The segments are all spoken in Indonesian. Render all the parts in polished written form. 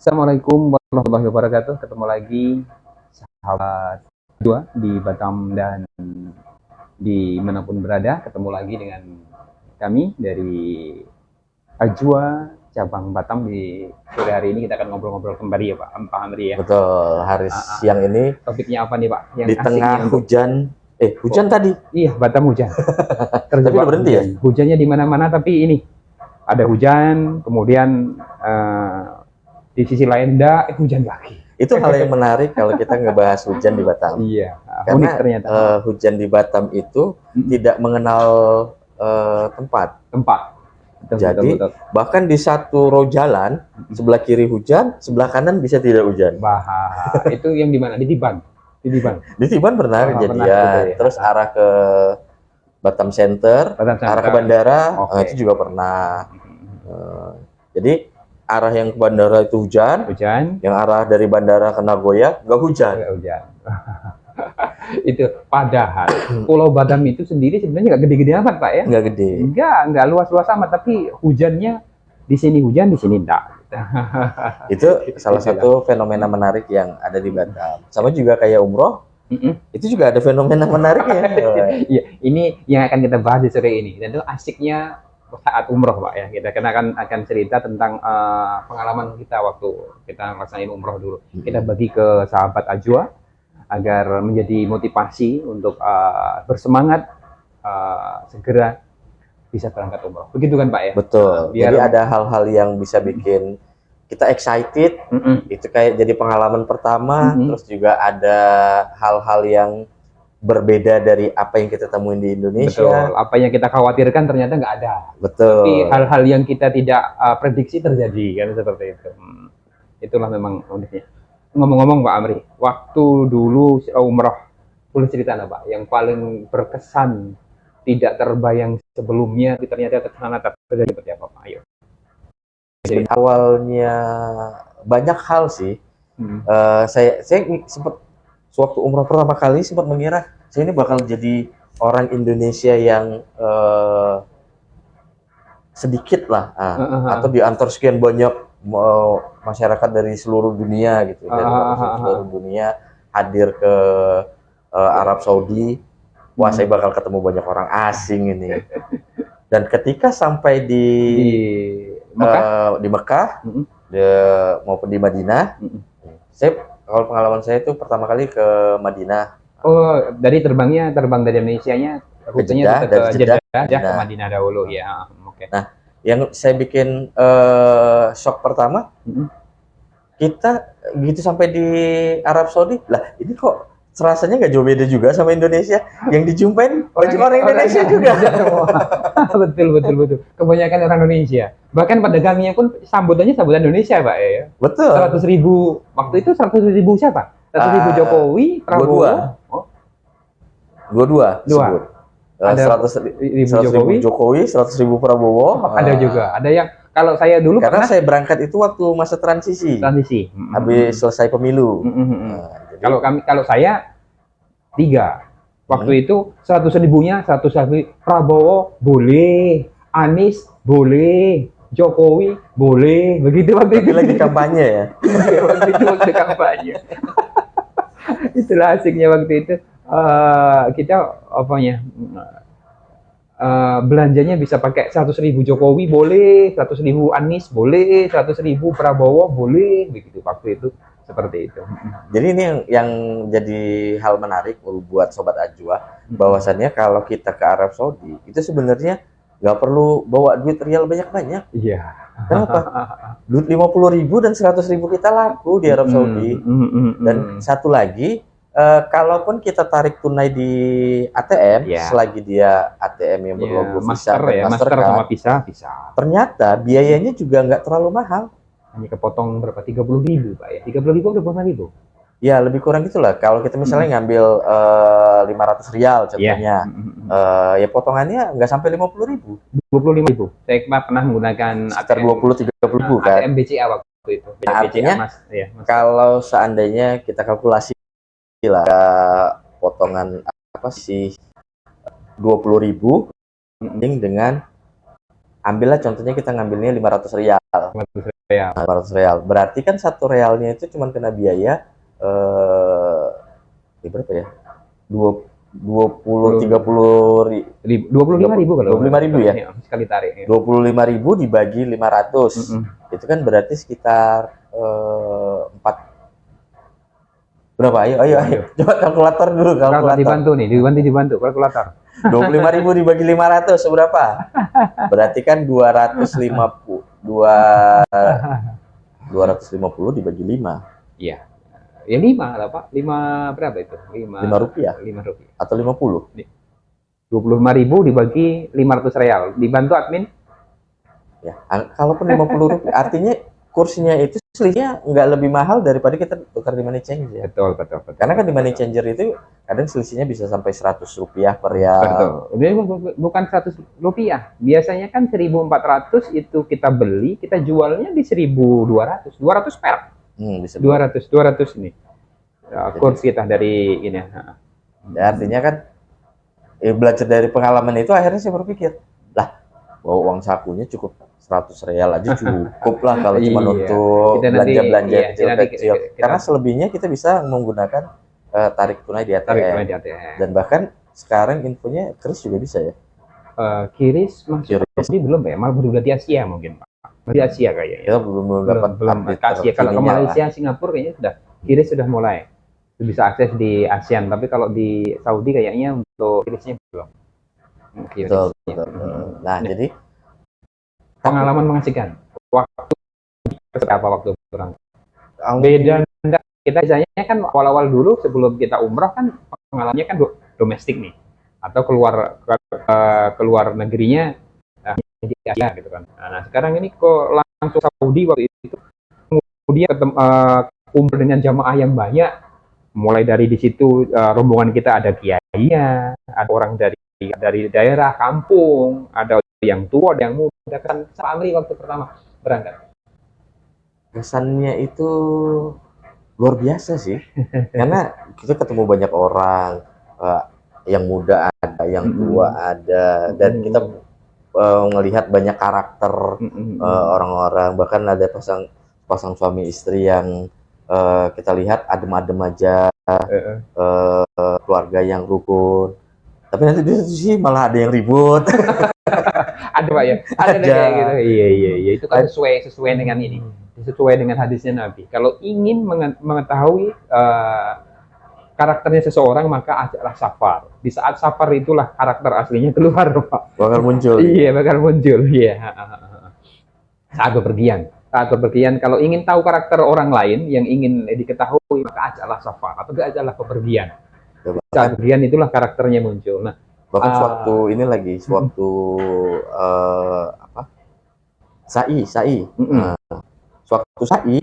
Assalamualaikum warahmatullahi wabarakatuh. Ketemu lagi sahabat dua di Batam dan di manapun berada. Ketemu lagi dengan kami dari Ajwa cabang Batam. Di sore hari ini kita akan ngobrol-ngobrol kembali ya Pak Amri ya. Betul, hari siang ini Topiknya apa nih Pak? Yang di tengah hujan, hujan tadi. Iya, Batam hujan. Tapi udah berhenti ya? Hujannya di mana-mana, tapi ini ada hujan, kemudian di sisi lain hujan lagi. Itu hal yang menarik kalau kita ngebahas hujan di Batam. Iya, karena unik ternyata. Hujan di Batam itu tidak mengenal tempat. Betul, jadi betul. Bahkan di satu row jalan, sebelah kiri hujan, sebelah kanan bisa tidak hujan. Itu yang di mana? Di Tiban. Di Tiban pernah kejadian. Ya. Terus arah ke Batam Center, arah ke bandara, itu juga pernah. Jadi arah yang ke bandara itu hujan, yang arah dari bandara ke Nagoya nggak hujan. Itu padahal Pulau Batam itu sendiri sebenarnya nggak gede-gede amat Pak ya? Nggak gede. Nggak luas-luas amat, tapi hujannya di sini hujan, di sini enggak. Itu salah satu fenomena menarik yang ada di Batam. Sama juga kayak umroh, itu juga ada fenomena menariknya. Iya, ini yang akan kita bahas di sore ini. Dan itu asiknya saat umroh Pak ya, kita akan cerita tentang pengalaman kita waktu kita ngelaksanain umroh dulu. Kita bagi ke sahabat Ajwa agar menjadi motivasi untuk bersemangat segera bisa berangkat umroh. Begitu kan Pak ya? Betul. Jadi ada hal-hal yang bisa bikin kita excited, itu kayak jadi pengalaman pertama. Terus juga ada hal-hal yang berbeda dari apa yang kita temuin di Indonesia. Betul. Apa yang kita khawatirkan ternyata nggak ada. Betul. Tapi hal-hal yang kita tidak prediksi terjadi, kan seperti itu. Itulah memang uniknya. Ngomong-ngomong Pak Amri, waktu dulu umroh, boleh cerita Pak yang paling berkesan, tidak terbayang sebelumnya, tapi ternyata ternyata terjadi seperti apa Pak? Ayo. Jadi awalnya banyak hal sih. Saya sempat sewaktu umroh pertama kali sempat mengira saya ini bakal jadi orang Indonesia yang sedikit lah, atau diantar sekian banyak masyarakat dari seluruh dunia gitu, dari seluruh dunia hadir ke Arab Saudi. Wah, saya bakal ketemu banyak orang asing ini. Dan ketika sampai di Mekah, maupun di Madinah, kalau pengalaman saya itu pertama kali ke Madinah. Oh, terbang dari Indonesia-nya, rutenya ke Jeddah ke Madinah dahulu ya. Oke. Nah, yang saya bikin shock pertama, kita begitu sampai di Arab Saudi, lah ini kok rasanya nggak jauh beda juga sama Indonesia. Yang dijumpain orang Indonesia juga. betul. Kebanyakan orang Indonesia. Bahkan pedagangnya pun sambutannya sambutan Indonesia Pak ya. Betul. 100.000 waktu itu 100.000 siapa? 100.000 Jokowi, Prabowo. Dua. Ada 100.000 Jokowi, 100.000 Prabowo. Ada juga. Ada yang kalau saya dulu karena saya berangkat itu waktu masa transisi. Habis selesai pemilu. Kalau saya 3. Waktu itu 100.000-nya 100.000 Prabowo boleh, Anies boleh, Jokowi boleh, begitu waktu itu lagi kampanye ya. waktu kampanye. Itulah asiknya waktu itu. Kita belanjanya bisa pakai 100.000 Jokowi boleh, 100.000 Anies boleh, 100.000 Prabowo boleh, begitu waktu itu. Seperti itu. Jadi ini yang jadi hal menarik buat Sobat Ajwa, bahwasannya kalau kita ke Arab Saudi itu sebenarnya nggak perlu bawa duit real banyak-banyak. Iya. Kenapa? Duit 50.000 dan 100.000 kita laku di Arab Saudi. Dan satu lagi, kalaupun kita tarik tunai di ATM, selagi dia ATM yang berlogo Visa dan Mastercard sama Visa, ternyata biayanya juga nggak terlalu mahal. Hanya kepotong berapa? 30.000 Pak ya? 30.000 atau 25.000? Ya lebih kurang gitulah. Kalau kita misalnya ngambil 500 rial contohnya, ya potongannya nggak sampai 50.000. 25.000. Saya pernah menggunakan sekitar 20-30.000 kan. ATM BCA waktu itu. Nah, artinya Mas. Kalau seandainya kita kalkulasi lah potongan apa sih 20.000 dengan ambillah contohnya kita ngambilnya 500 rial. real. 400 real. Berarti kan 1 realnya itu cuma kena biaya berapa ya? 25.000 kalau 25.000 ya? Sekali tarik. 25.000 dibagi 500. Itu kan berarti sekitar 4 berapa? Ayo. Coba kalkulator dulu, kalkulator. Dibantu kalkulator. 25.000 dibagi 500 berapa? Berarti kan 250 dibagi 5. Iya. Ya 5 lah, Pak. 5 berapa itu? 5 rupiah. 5 rupiah. Atau 50. 25.000 dibagi 500 real. Dibantu admin? Ya, kalaupun 50 rupiah, artinya kursinya itu selisihnya nggak lebih mahal daripada kita tukar di money changer. Betul. Karena kan di money changer itu kadang selisihnya bisa sampai 100 rupiah per real. Betul. Ini bukan 100 rupiah. Biasanya kan 1.400 itu kita beli, kita jualnya di 1.200. 200 perak. Bisa 200 ini. Kurs kita dari ini. Ya, artinya kan belajar dari pengalaman itu akhirnya saya berpikir, lah bawa uang sakunya cukup 100 real aja cukup lah kalau cuma untuk belanja-belanja kecil-kecil. Karena selebihnya kita bisa menggunakan tarik tunai di ATM. Dan bahkan sekarang infonya KRIS juga bisa ya? KRIS masuk ini belum ya? Malah baru di Asia mungkin Pak. Di Asia kayaknya. Kita belum dapat Asia. Kalau ke Malaysia, Singapura kayaknya sudah KRIS sudah mulai bisa akses di ASEAN. Tapi kalau di Saudi kayaknya untuk KRIS-nya belum. Betul. Nah, jadi pengalaman mengasihkan. Waktu berangkat. Beda kita biasanya kan awal-awal dulu sebelum kita umroh kan pengalamannya kan domestik nih, atau keluar negerinya di Asia gitu kan. Nah sekarang ini kok langsung Saudi waktu itu, kemudian kumpul dengan jamaah yang banyak, mulai dari di situ rombongan kita ada kiainya, ada orang dari daerah kampung, ada yang tua, ada yang muda. Kan Amri waktu pertama berangkat kesannya itu luar biasa sih. Karena kita ketemu banyak orang, yang muda ada, yang tua ada, dan kita melihat banyak karakter orang-orang. Bahkan ada pasang suami istri yang kita lihat adem-adem aja, keluarga yang rukun. Tapi nanti di situ sih malah ada yang ribut. Ada Pak ya? Ada kayak gitu. Iya. Itu kan sesuai dengan ini. Sesuai dengan hadisnya Nabi. Kalau ingin mengetahui karakternya seseorang, maka ajaklah safar. Di saat safar itulah karakter aslinya keluar, Pak. Bakal muncul. Iya, bakal muncul. Iya. Saat bepergian, kalau ingin tahu karakter orang lain yang ingin diketahui, maka ajaklah safar atau ajaklah bepergian. Saat bepergian itulah karakternya muncul. Nah, bahkan sewaktu sa'i. Sewaktu sa'i,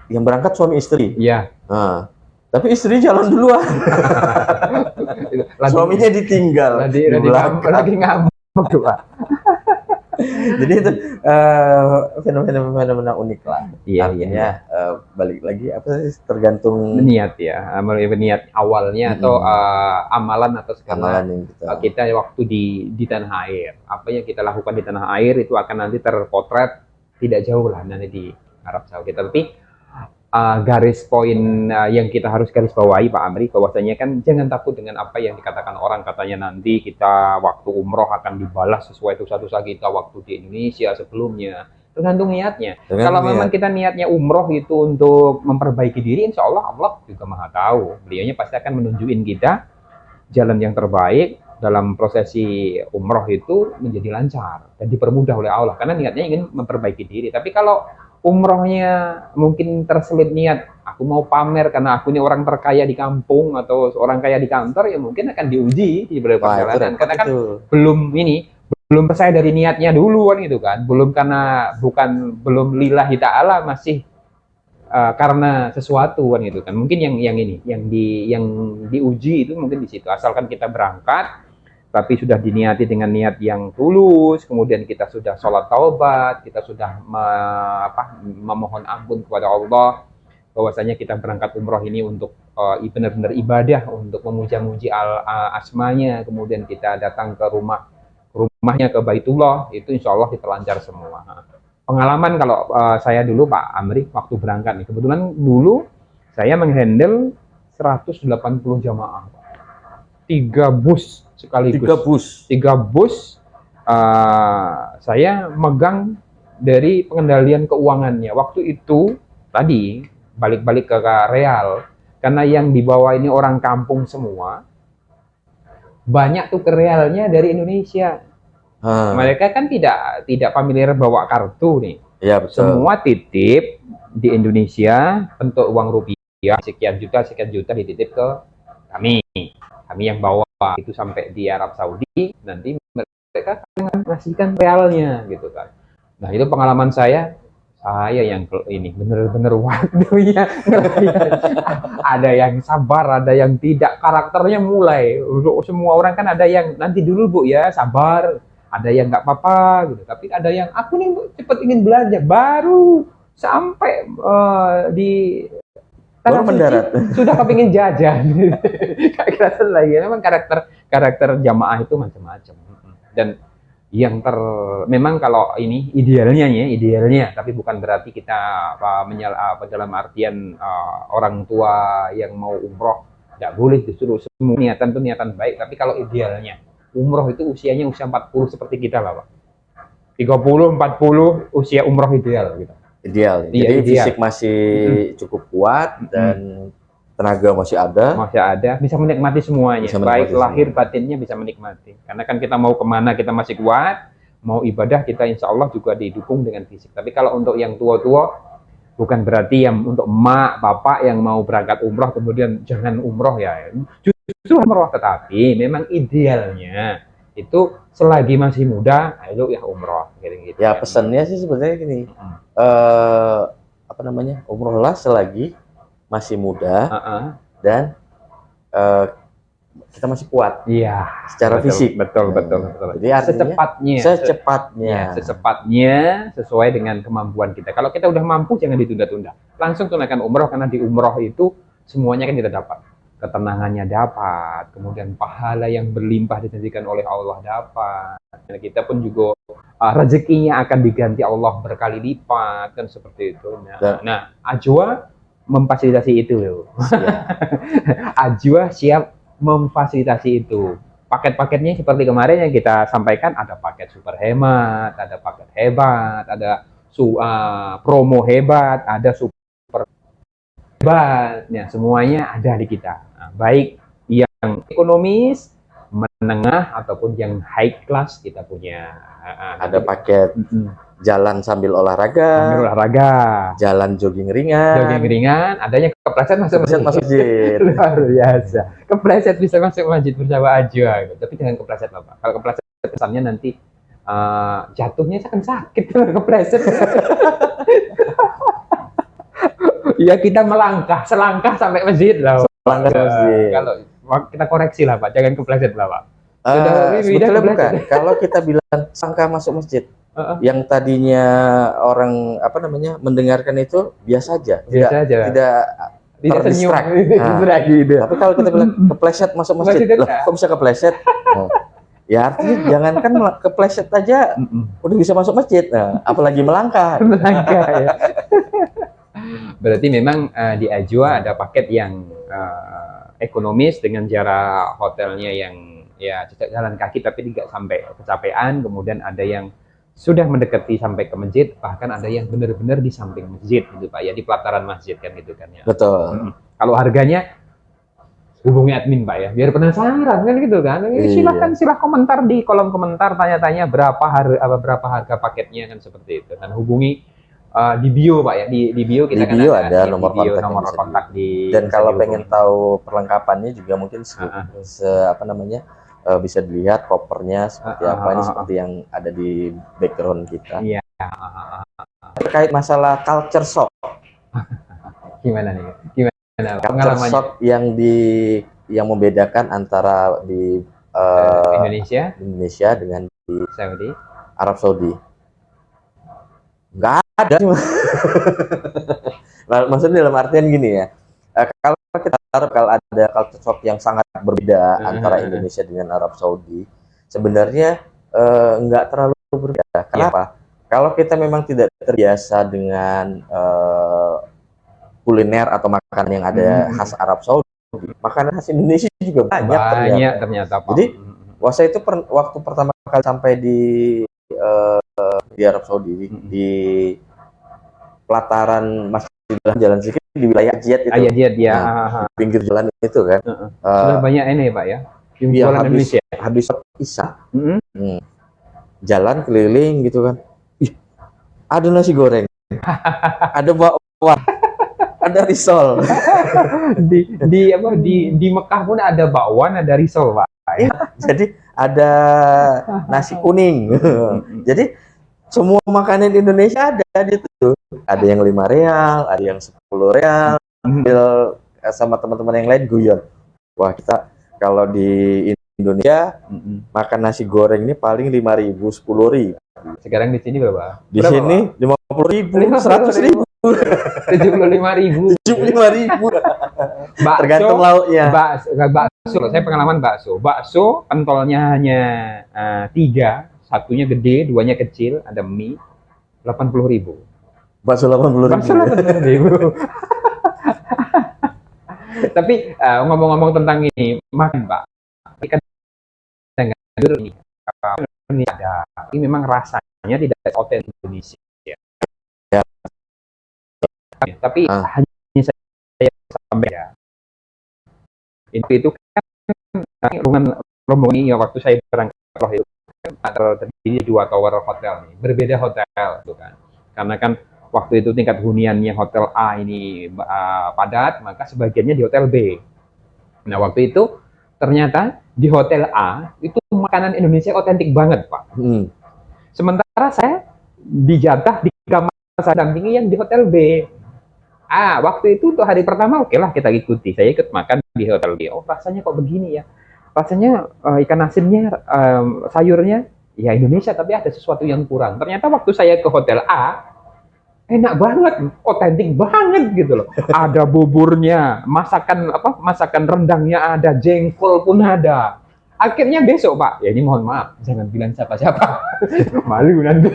yang berangkat suami istri. Iya. Tapi istri jalan duluan. Suaminya ditinggal. Lagi ngambek tuh, Pak. Jadi itu fenomena unik lah. Artinya balik lagi tergantung niat ya, niat awalnya atau amalan atau segala kita waktu di tanah air. Apa yang kita lakukan di tanah air itu akan nanti terpotret tidak jauh lah nanti di Arab Saudi. Tapi garis poin yang kita harus garis bawahi Pak Amri, bahwasanya kan jangan takut dengan apa yang dikatakan orang, katanya nanti kita waktu umroh akan dibalas sesuai dosa-dosa kita waktu di Indonesia sebelumnya. Tergantung niatnya. Kalau memang kita niatnya umroh itu untuk memperbaiki diri, insya Allah juga maha tahu. Beliaunya pasti akan menunjukin kita jalan yang terbaik dalam prosesi umroh itu menjadi lancar dan dipermudah oleh Allah karena niatnya ingin memperbaiki diri. Tapi kalau umrohnya mungkin terselip niat, aku mau pamer karena aku ini orang terkaya di kampung atau orang kaya di kantor, ya mungkin akan diuji di beberapa perjalanan. Karena kan belum percaya dari niatnya dulu kan gitu kan. Belum lillahi ta'ala, masih karena sesuatu kan gitu kan. Mungkin yang diuji itu mungkin di situ. Asalkan kita berangkat tapi sudah diniati dengan niat yang tulus, kemudian kita sudah sholat taubat, kita sudah memohon ampun kepada Allah, bahwasanya kita berangkat umroh ini untuk benar-benar ibadah, untuk memuja-muji asmanya, kemudian kita datang ke rumahnya, ke Baitullah, itu insya Allah kita lancar semua. pengalaman kalau saya dulu Pak Amri waktu berangkat nih, kebetulan dulu saya menghandle 180 jamaah, 3 bus sekaligus. 3 bus. 3 bus. Saya megang dari pengendalian keuangannya. Waktu itu tadi balik-balik ke real, karena yang dibawa ini orang kampung semua, banyak tuh ke realnya dari Indonesia. Mereka kan tidak familiar bawa kartu nih. Ya, betul. Semua titip di Indonesia bentuk uang rupiah sekian juta dititip ke kami yang bawa itu sampai di Arab Saudi, nanti mereka akan ngasihkan realnya gitu kan. Nah itu pengalaman saya yang ini bener-bener waktunya ada yang sabar, ada yang tidak, karakternya mulai semua orang kan ada yang nanti dulu Bu ya sabar, ada yang nggak apa-apa gitu, tapi ada yang aku nih cepet ingin belanja, baru sampai di baru mendarat sudah kepingin jajan. Kayak lagi memang karakter jamaah itu macam-macam, dan yang memang kalau ini idealnya, tapi bukan berarti kita dalam artian orang tua yang mau umroh tidak boleh, justru semua niatan itu niatan baik, tapi kalau idealnya umroh itu usianya usia 40 seperti kita lah Pak, 30 40 usia umroh ideal gitu. Ideal. Iya, jadi ideal. Fisik masih cukup kuat dan tenaga masih ada, bisa menikmati semuanya, baik lahir batinnya bisa menikmati, karena kan kita mau kemana kita masih kuat, mau ibadah kita insya Allah juga didukung dengan fisik. Tapi kalau untuk yang tua-tua, bukan berarti yang untuk emak bapak yang mau berangkat umroh kemudian jangan umroh ya, justru umroh, tetapi memang idealnya itu selagi masih muda ayo ya umroh gitu. Ya pesannya sih sebenarnya gini, umrohlah selagi masih muda dan kita masih kuat, secara fisik. Betul. Jadi secepatnya sesuai dengan kemampuan kita. Kalau kita udah mampu jangan ditunda-tunda, langsung tunaikan umroh, karena di umroh itu semuanya kan kita dapat, ketenangannya dapat, kemudian pahala yang berlimpah dijanjikan oleh Allah dapat. Dan kita pun juga rezekinya akan diganti Allah berkali lipat kan, seperti itu. Nah, Ajwa memfasilitasi itu loh. Ajwa siap memfasilitasi itu. Paket-paketnya seperti kemarin yang kita sampaikan, ada paket super hemat, ada paket hebat, ada promo hebat, ada super hebat. Ya, semuanya ada di kita. Nah, baik yang ekonomis, menengah ataupun yang high class kita punya. Ada paket jalan sambil olahraga, jalan jogging ringan, adanya kepleset masuk masjid. Luar biasa. Kepleset bisa masuk masjid bersama Ajwa, tapi jangan kepleset Bapak. Kalau kepleset kesannya nanti jatuhnya akan sakit kalau kepleset. Ya kita selangkah sampai masjid lah. Kalau kita koreksi lah Pak, jangan kepleset lah Pak. Sebetulnya bukan. Kalau kita bilang sangka masuk masjid, yang tadinya orang mendengarkan itu biasa aja, tidak terdistract. Tapi kalau kita bilang kepleset masuk masjid, kok bisa kepleset? Ya artinya jangankan kepleset aja udah bisa masuk masjid, apalagi melangkah. Ya. Berarti memang di Ajwa ada paket yang ekonomis dengan jarak hotelnya yang ya jalan kaki tapi tidak sampai kecapean, kemudian ada yang sudah mendekati sampai ke masjid, bahkan ada yang benar-benar di samping masjid gitu Pak ya, di pelataran masjid kan gitu kan ya. Betul. Kalau harganya hubungi admin Pak ya, biar penasaran kan gitu kan. Silahkan komentar di kolom komentar, tanya-tanya berapa harga paketnya kan, seperti itu. Dan hubungi di bio Pak ya, di bio kita di bio ada nomor kontak di. Dan kalau pengen tahu perlengkapannya juga mungkin bisa dilihat kopernya seperti apa, ini seperti yang ada di background kita. Iya. Terkait masalah culture shock. Gimana nih? Culture shock yang membedakan antara di Indonesia dengan di Arab Saudi. Enggak ada. Maksudnya dalam artian gini ya. Kalau ada culture shock yang sangat berbeda antara Indonesia dengan Arab Saudi, sebenarnya nggak terlalu berbeda. Kenapa? Kalau kita memang tidak terbiasa dengan kuliner atau makanan yang ada khas Arab Saudi, makanan khas Indonesia juga banyak ternyata Pak. Jadi waktu itu waktu pertama kali sampai di Arab Saudi, di pelataran Masjid Jalan Zikir di wilayah Jiyad itu. Jiyad ya. Di pinggir jalan itu kan. Sudah banyak ini Pak ya. Jualan Indonesia. Habis Isya. Jalan keliling gitu kan. Ada nasi goreng. Ada bakwan. Ada risol. di Mekah pun ada bakwan, ada risol Pak. Jadi ada nasi kuning. Jadi semua makanan di Indonesia ada di situ. Ada yang 5 real, ada yang 10 real. Sama teman-teman yang lain guyon. Wah, kita kalau di Indonesia makan nasi goreng ini paling 5.000, 10.000. Sekarang di sini berapa? Di sini 50.000, 100.000. 75.000. 75.000. Tergantung lauknya. Bakso, saya pengalaman bakso. Bakso pentolnya hanya 3, satunya gede, 2-nya kecil, ada mie 80.000. Bakso 80.000. Tapi ngomong-ngomong tentang ini, makan Pak. Kan ini ada. Ini memang rasanya tidak otentik Indonesia. Ya. Tapi hanya saya sampai ya. Itu kan rombongan ini waktu saya berangkat itu kan terdiri 2 tower hotel nih, berbeda hotel itu kan. Karena kan waktu itu tingkat huniannya hotel A ini padat, maka sebagiannya di hotel B. Nah, waktu itu ternyata di hotel A itu makanan Indonesia otentik banget, Pak. Sementara saya dijatah di kamar saya dampingi yang di hotel B. Waktu itu untuk hari pertama oke lah kita ikuti. Saya ikut makan di hotel B. Oh, rasanya kok begini ya? Rasanya ikan asinnya, sayurnya ya Indonesia, tapi ada sesuatu yang kurang. Ternyata waktu saya ke hotel A, enak banget, otentik banget gitu loh. Ada buburnya, masakan rendangnya ada, jengkol pun ada. Akhirnya besok Pak, ya ini mohon maaf, jangan bilang siapa-siapa, malu nanti.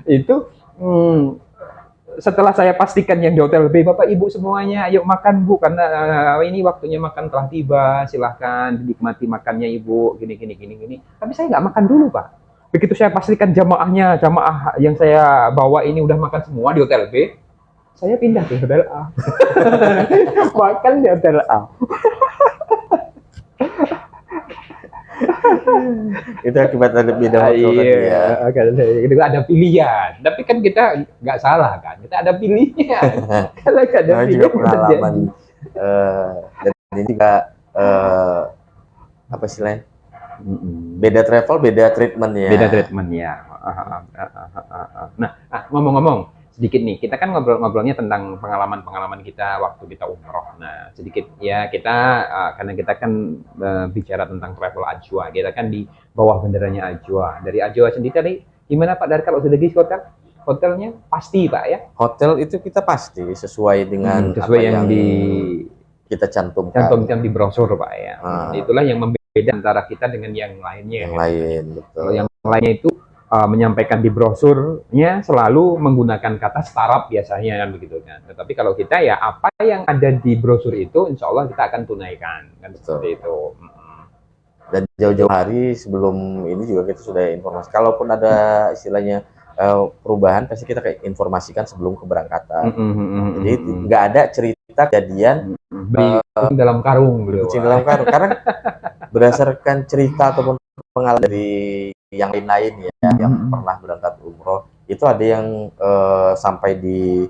Itu setelah saya pastikan yang di hotel B, Bapak Ibu semuanya, ayo makan Bu, karena ini waktunya makan telah tiba, silahkan dinikmati makannya Ibu, gini. Tapi saya nggak makan dulu Pak. Begitu saya pastikan jamaah yang saya bawa ini udah makan semua di hotel B, saya pindah ke hotel A. Makan di hotel A. Itu akibat ada beda itu ada pilihan. Tapi kan kita nggak salah kan, kita ada pilihan. Kalau nggak ada pilihan, juga pengalaman. Dan ini juga apa istilahnya? Beda travel, beda treatment ya. Beda treatment ya. Nah, ngomong-ngomong sedikit nih, kita kan ngobrolnya tentang pengalaman kita waktu kita umroh. Nah, sedikit ya kita karena kita kan bicara tentang travel Ajwa, kita kan di bawah benderanya Ajwa. Dari Ajwa sendiri tadi gimana Pak? Dari kalau sudah di hotelnya pasti Pak ya? Hotel itu kita pasti sesuai dengan sesuai yang kita cantumkan di brosur Pak ya. Itulah yang beda antara kita dengan yang lainnya. Yang lain, betul. Kalau yang lainnya itu menyampaikan di brosurnya selalu menggunakan kata startup biasanya kan begitu kan. Tetapi kalau kita ya apa yang ada di brosur itu insya Allah kita akan tunaikan kan. Betul. Seperti itu. Dan jauh-jauh hari sebelum ini juga kita sudah informasi. Kalaupun ada istilahnya perubahan pasti kita kayak informasikan sebelum keberangkatan. Jadi nggak ada cerita kejadian dalam karung gitu. Dalam karung karena berdasarkan cerita ataupun pengalaman dari yang lain-lain ya yang pernah berangkat umroh itu ada yang sampai di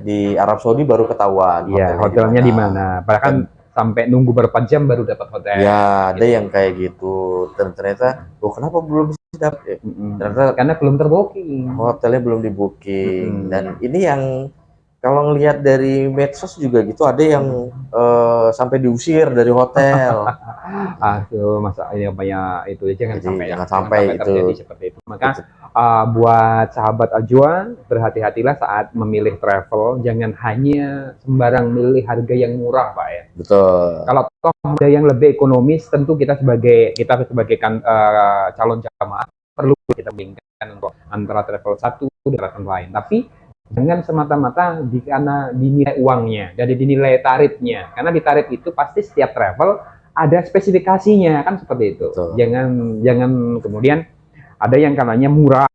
di Arab Saudi baru ketahuan hotelnya di mana. Bahkan sampai nunggu berapa jam baru dapat hotel. Ya, ada yang kayak gitu. Dan ternyata, kenapa belum bisa dapat? Ternyata karena belum terbooking. Hotelnya belum di-booking. Dan ini yang kalau ngelihat dari medsos juga gitu, ada yang sampai diusir dari hotel. Masa ini itu jangan sampai itu terjadi seperti itu. Maka buat sahabat Ajwa, berhati-hatilah saat memilih travel, jangan hanya sembarang milih harga yang murah, Pak ya. Betul. Kalau toh ada yang lebih ekonomis, tentu kita sebagai calon jamaah perlu kita bimbingkan untuk antara travel satu dengan travel lain. Tapi jangan semata-mata karena dinilai uangnya, dari dinilai tarifnya. Karena di tarif itu pasti setiap travel ada spesifikasinya, kan seperti itu. Betul. Jangan kemudian ada yang kalanya murah,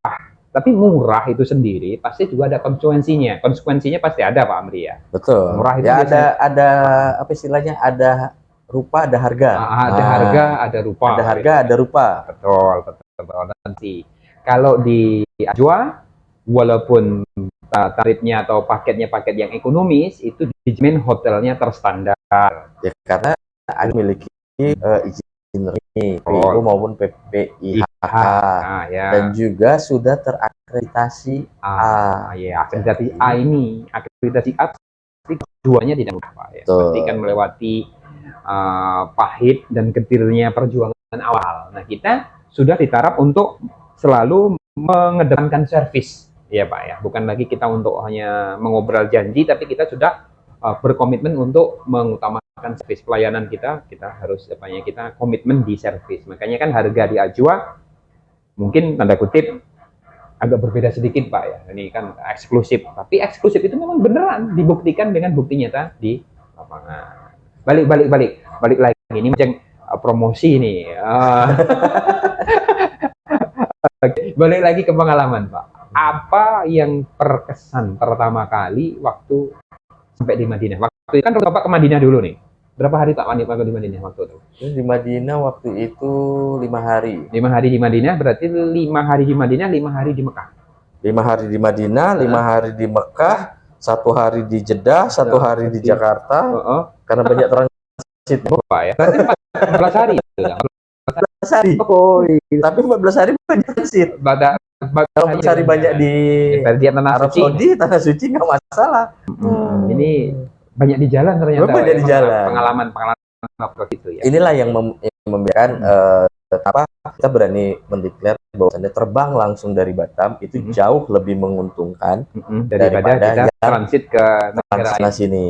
tapi murah itu sendiri pasti juga ada konsekuensinya. Konsekuensinya pasti ada, Pak Amri ya. Betul. Murah itu ya biasanya, ada apa istilahnya? Ada rupa, ada harga. ada harga, ada rupa. Ada harga, ada rupa. Betul. Nanti kalau di Ajwa, walaupun tarifnya atau paketnya paket yang ekonomis, itu dijamin hotelnya terstandar. Ya karena ada memiliki izin resmi PIO maupun PPIH ya. dan juga sudah terakreditasi A. Ya, akreditasi A ini, akreditasi A keduanya tidak mudah, Pak ya. Pasti kan melewati pahit dan getirnya perjuangan awal. Nah, kita sudah ditarap untuk selalu mengedepankan servis, ya Pak ya. Bukan lagi kita untuk hanya mengobrol janji, tapi kita sudah berkomitmen untuk mengutamakan servis pelayanan kita harus kita komitmen di servis. Makanya kan harga di Ajwa mungkin tanda kutip agak berbeda sedikit, Pak ya. Ini kan eksklusif, tapi eksklusif itu memang beneran dibuktikan dengan bukti nyata di lapangan. Balik lagi ini macam promosi nih. Balik lagi ke pengalaman, Pak. Apa yang berkesan pertama kali waktu sampai di Madinah? Waktu itu kan Bapak ke Madinah dulu nih. Berapa hari Pak di Madinah waktu itu? Di Madinah waktu itu 5 hari. 5 hari di Madinah berarti 5 hari di Madinah, 5 hari di Mekah. 5 hari di Madinah, 5 hari di Mekah, 1 hari di Jeddah, 1 hari di Jakarta. Karena banyak transit. Pak ya. Berarti 14 hari itu. 14 hari. Oh, iya. Tapi 14 hari banyak transit. Kalau mencari banyak di Arab Saudi, Tanah Suci nggak masalah. Ini banyak di jalan ternyata. Banyak di jalan. Pengalaman itu ya. Inilah yang membedakan kita berani mendeklar bahwasannya terbang langsung dari Batam itu jauh lebih menguntungkan daripada kita transit ke negara sini.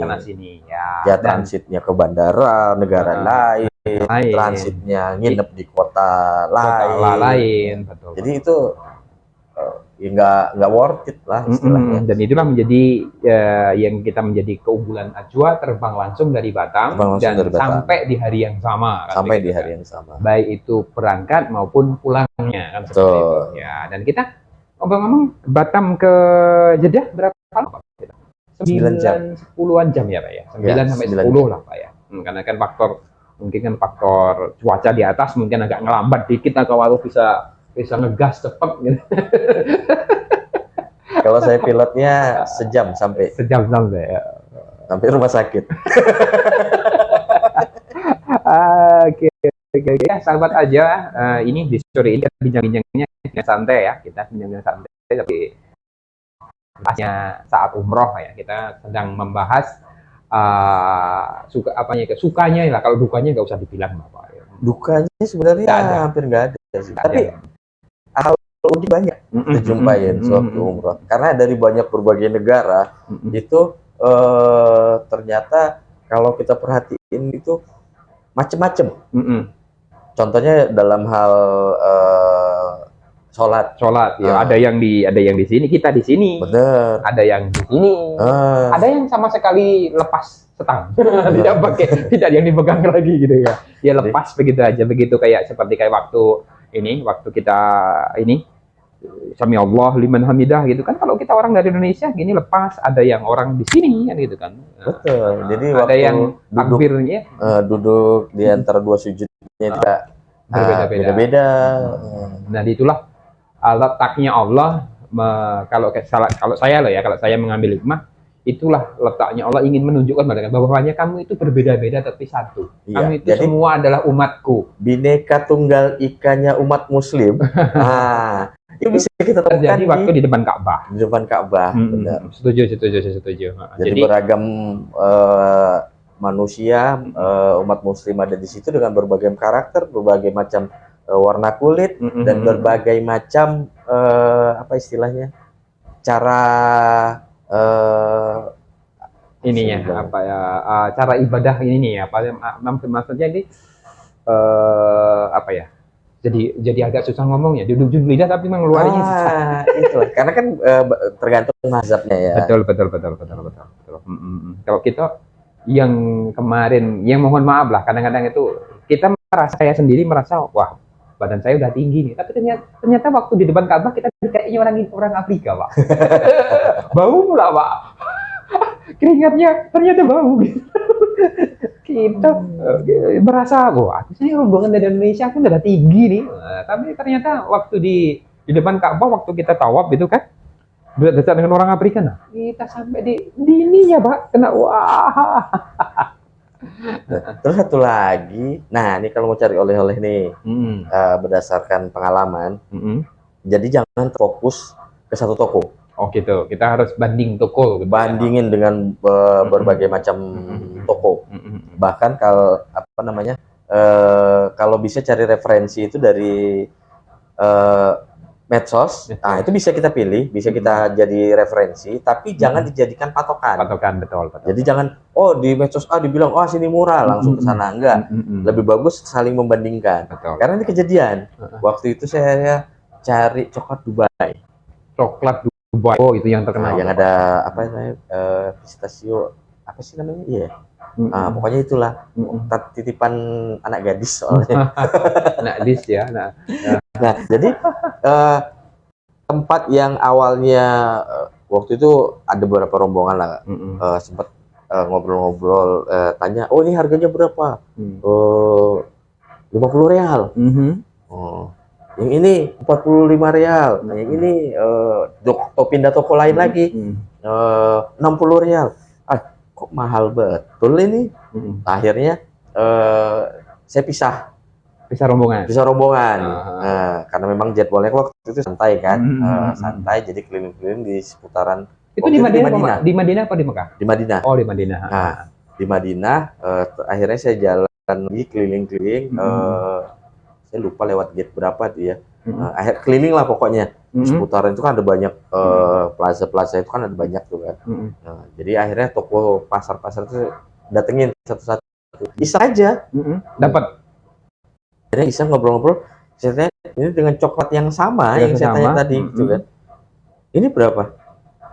Ya, transitnya ke bandara negara lain, transitnya nginep di kota lain. Betul. Jadi itu ya nggak worth it lah istilahnya. Dan itulah menjadi yang kita menjadi keunggulan Ajwa, terbang langsung dari Batam sampai di hari yang sama. Sampai di hari yang sama. Baik itu berangkat maupun pulangnya kan seperti itu. Ya, dan kita ngomong-ngomong Batam ke Jeddah berapa lama Pak? 9 jam. 10-an jam ya Pak ya. 9 sampai 10 lah Pak ya. Karena kan faktor cuaca di atas mungkin agak ngelambat dikit kalau bisa ngegas cepet gitu. Kalau saya pilotnya sejam sampai ya. Sampai rumah sakit. Oke. Ya, sahabat aja. Ini di sore ini bincang-bincangnya santai ya. Kita bincang-bincang santai tapi bahasnya saat umroh ya. Kita sedang membahas sukanya lah. Kalau dukanya nggak usah dibilang Bapak. Dukanya sebenarnya hampir nggak ada sih. Tapi hal unik banyak dijumpain suatu umroh. Karena dari berbagai negara itu ternyata kalau kita perhatiin itu macem-macem. Contohnya dalam hal sholat ya. Ada yang di sini, kita di sini. Bener. Ada yang di sini. Ada yang sama sekali lepas setang. tidak yang dipegang lagi gitu ya. Ya lepas begitu aja, kayak waktu kita Sami Allah liman hamidah gitu kan. Kalau kita orang dari Indonesia gini lepas, ada yang orang di sini kan gitu kan. Betul. Jadi ada yang takbirnya duduk di antara dua sujudnya tidak berbeda-beda. Nah, itulah letaknya Allah. Kalau saya mengambil hikmah, itulah letaknya Allah ingin menunjukkan bahwanya kamu itu berbeda-beda tapi satu. Kamu itu semua adalah umatku. Bineka tunggal ikanya umat muslim. Itu bisa kita terjadi waktu di depan Ka'bah. Di depan Ka'bah, benar. Setuju. Jadi beragam manusia, umat muslim ada di situ dengan berbagai karakter, berbagai macam warna kulit dan berbagai macam apa istilahnya? Cara cara ibadah ini maksudnya ini jadi agak susah ngomongnya, di ujung lidah tapi memang ngeluarinnya susah. Itu karena kan tergantung mazhabnya ya. Betul. Kalau kita yang kemarin, yang mohon maaf lah, kadang-kadang itu kita merasa, saya sendiri merasa, wah badan saya udah tinggi nih, tapi ternyata waktu di depan Ka'bah kita kayaknya orang Afrika, Pak. Bau pula, Pak. Keringatnya ternyata bau gitu. Kita merasa, wah saya rombongan dari Indonesia pun udah tinggi nih. Nah, tapi ternyata waktu di depan Ka'bah, waktu kita tawaf itu kan dekat dengan orang Afrika, nah kita sampai di ininya, Pak, kena wah. Terus satu lagi, nah ini kalau mau cari oleh-oleh nih, berdasarkan pengalaman, jadi jangan fokus ke satu toko. Oh gitu, kita harus banding toko. Gitu, bandingin dengan berbagai macam toko. Bahkan kalau apa namanya, kalau bisa cari referensi itu dari medsos, nah itu bisa kita pilih, bisa kita jadi referensi, tapi jangan dijadikan patokan. Betul. Jadi jangan, oh di medsos A dibilang, oh sini murah, langsung ke sana. Enggak, lebih bagus saling membandingkan. Betul. Karena ini kejadian, waktu itu saya cari coklat Dubai. Coklat Dubai, oh itu yang terkenal. Nah, yang ada apa namanya, pistachio, apa sih namanya? Iya. Nah, pokoknya itulah titipan anak gadis soalnya. Anak gadis ya. Nah, jadi tempat yang awalnya waktu itu ada beberapa rombongan lah, sempat ngobrol-ngobrol, tanya, oh ini harganya berapa? 50 real. Oh, yang ini 45 real. Nah, yang ini pindah toko lain lagi 60 real. Kok mahal betul ini. Akhirnya saya pisah rombongan. Karena memang jadwalnya waktu itu santai kan, santai, jadi keliling-keliling di seputaran. Itu di Madinah. Di Madinah apa di Mekah? Di Madinah. Oh, di Madinah. Nah, di Madinah akhirnya saya jalan lagi keliling-keliling. Saya lupa lewat gate berapa dia. Akhir keliling lah pokoknya. Seputaran itu kan ada banyak plaza-plaza itu kan ada banyak tuh kan. Nah, jadi akhirnya toko pasar-pasar itu datengin satu-satu. Iseng aja. Dapat. Akhirnya iseng ngobrol-ngobrol. Saya tanya, ini dengan coklat yang sama yang saya tanya tadi gitu kan. Ini berapa?